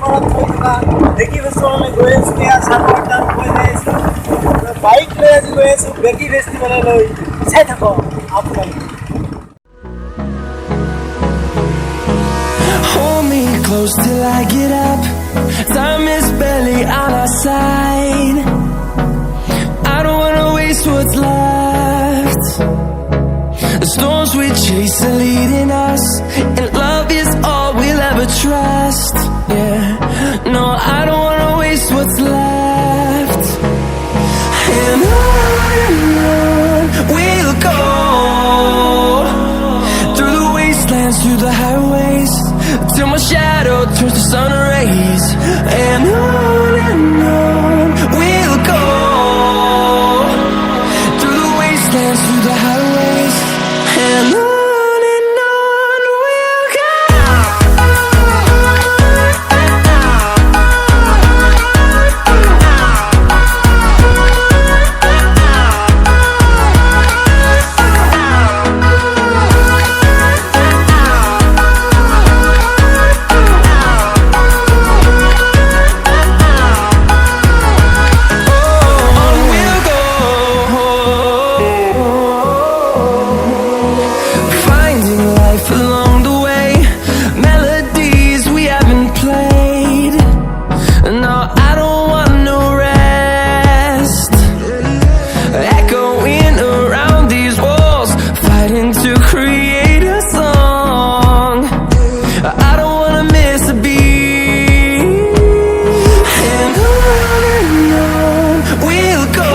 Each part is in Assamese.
পৰা থৈ থকা বেকি ফেষ্টিভেললৈ গৈ আছোঁ। এয়া চাহপাত গৈ আছোঁ, বাইক লৈ আজি গৈ আছোঁ বেকি ফেষ্টিভেললৈ। চাই থাকক আপোনালোকে। Hold me close till I get up. Time is barely on our side. I don't wanna waste what's left. The storms we chase are leading us, and love is all we'll ever trust. Yeah, no, I don't wanna waste what's left. And on we'll go, through the wastelands, through the highways, till my shadow turns to sun rays. And on we'll go, through the wastelands, through the highways. And on we'll go.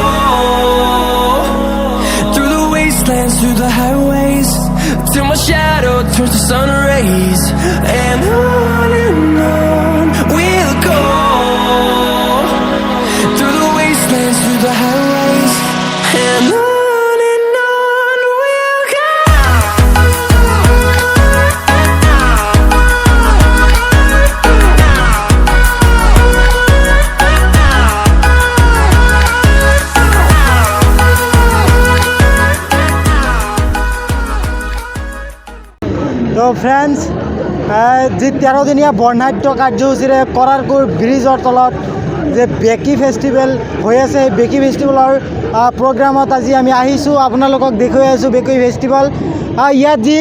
Through the highways, till my shadow turns to sun rays. And on we'll go, through the wastelands, through the highways. And on we'll go. তো ফ্ৰেণ্ডছ, যি 13 দিনীয়া বৰ্ণাঢ্য কাৰ্যসূচীৰে কৰাৰকুৰ ব্ৰিজৰ তলত যে বেকি ফেষ্টিভেল হৈ আছে, সেই বেকি ফেষ্টিভেলৰ প্ৰগ্ৰামত আজি আমি আহিছোঁ, আপোনালোকক দেখুৱাই আছোঁ বেকি ফেষ্টিভেল। ইয়াত যি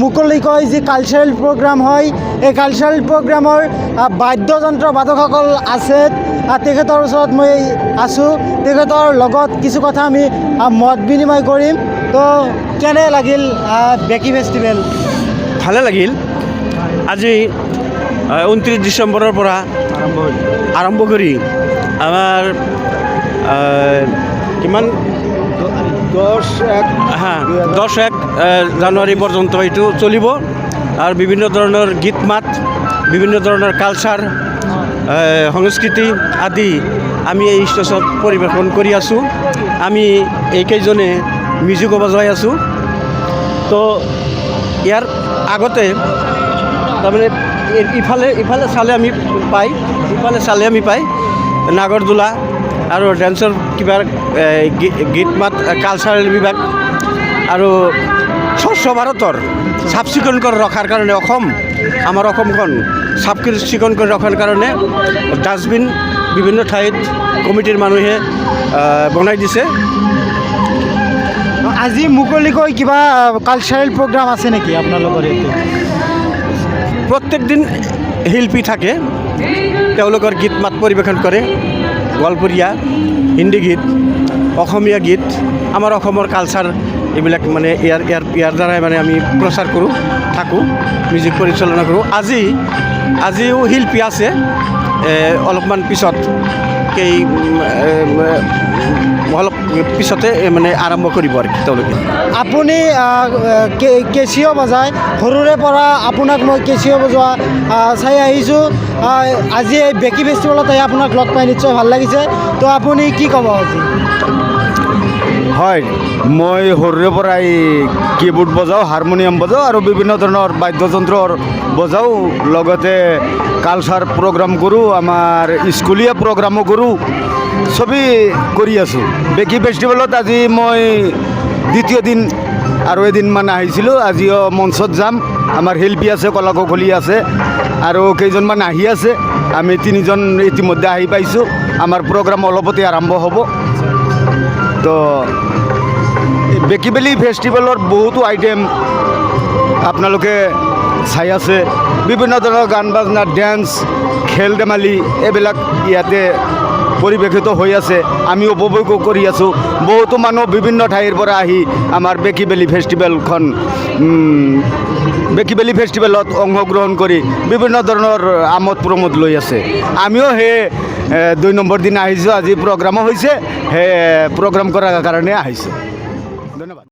মুকলিকৈ যি কালচাৰেল প্ৰগ্ৰাম হয়, এই কালচাৰেল প্ৰগ্ৰামৰ বাদ্যযন্ত্ৰ বাদকসকল আছে। তেখেতৰ ওচৰত মই আছোঁ, তেখেতৰ লগত কিছু কথা আমি মত বিনিময় কৰিম। তো কেনে লাগিল বেকি ফেষ্টিভেল? ভালে লাগিল। আজি 29 ডিচেম্বৰৰ পৰা আৰম্ভ কৰি আমাৰ কিমান 10-1 জানুৱাৰী পৰ্যন্ত এইটো চলিব। আৰু বিভিন্ন ধৰণৰ গীত মাত, বিভিন্ন ধৰণৰ কালচাৰ, সংস্কৃতি আদি আমি এই ষ্টেজত পৰিৱেশন কৰি আছোঁ। আমি এইকেইজনে মিউজিকো বজাই আছোঁ। তো ইয়াৰ আগতে তাৰমানে ইফালে চালে আমি পাই নাগৰদোলা আৰু ডেন্সৰ কিবা গীত মাত, কালচাৰেল বিভাগ আৰু স্বচ্ছ ভাৰতৰ চাফ চিকুণ কৰি ৰখাৰ কাৰণে আমাৰ অসমখন চাফ চিকুণ কৰি ৰখাৰ কাৰণে ডাষ্টবিন বিভিন্ন ঠাইত কমিটিৰ মানুহে বনাই দিছে। আজি মুকলিকৈ কিবা কালচাৰেল প্ৰগ্ৰাম আছে নেকি আপোনালোকৰ ইয়াতে? প্ৰত্যেক দিন শিল্পী থাকে, তেওঁলোকৰ গীত মাত পৰিৱেশন কৰে। গোৱালপৰীয়া, হিন্দী গীত, অসমীয়া গীত, আমাৰ অসমৰ কালচাৰ এইবিলাক মানে ইয়াৰ দ্বাৰাই মানে আমি প্ৰচাৰ কৰোঁ, থাকোঁ, মিউজিক পৰিচালনা কৰোঁ। আজিও শিল্পী আছে, অলপমান পিছত অলপ পিছতে মানে আৰম্ভ কৰিব আৰু তেওঁলোকে। আপুনি কেচিঅ' বজায়, সৰুৰে পৰা আপোনাক মই কেচিঅ' বজোৱা চাই আহিছোঁ। আজি এই বেকি ফেষ্টিভেলত আহি আপোনাক লগ পাই নিশ্চয় ভাল লাগিছে। তো আপুনি কি ক'ব আজি? হয়, মই সৰুৰে পৰাই কীবোৰ্ড বজাওঁ, হাৰমনিয়াম বজাওঁ আৰু বিভিন্ন ধৰণৰ বাদ্যযন্ত্ৰৰ বজাওঁ। লগতে কালচাৰ প্ৰগ্ৰাম কৰোঁ, আমাৰ স্কুলীয়া প্ৰগ্ৰামো কৰোঁ, চবেই কৰি আছোঁ। বেকি ফেষ্টিভেলত আজি মই দ্বিতীয় দিন আৰু এদিনমান আহিছিলোঁ, আজিও মঞ্চত যাম। আমাৰ শিল্পী আছে, কলা কৌশলী আছে আৰু কেইজনমান আহি আছে। আমি 3জন ইতিমধ্যে আহি পাইছোঁ। আমাৰ প্ৰগ্ৰাম অলপতে আৰম্ভ হ'ব। তো বেকিবেলি ফেষ্টিভেলৰ বহুতো আইটেম আপোনালোকে চাই আছে। বিভিন্ন ধৰণৰ গান বাজনা, ডেন্স, খেল ধেমালি এইবিলাক ইয়াতে পৰিৱেশিত হৈ আছে। আমি উপভোগ কৰি আছোঁ। বহুতো মানুহ বিভিন্ন ঠাইৰ পৰা আহি আমাৰ বেকিবেলি ফেষ্টিভেলত অংশগ্ৰহণ কৰি বিভিন্ন ধৰণৰ আমোদ প্ৰমোদ লৈ আছে। আমিও সেই 2 নম্বৰ দিনা আহিছোঁ। আজি প্ৰগ্ৰামো হৈছে, সেই প্ৰগ্ৰাম কৰাৰ কাৰণে আহিছোঁ। ধন্যবাদ।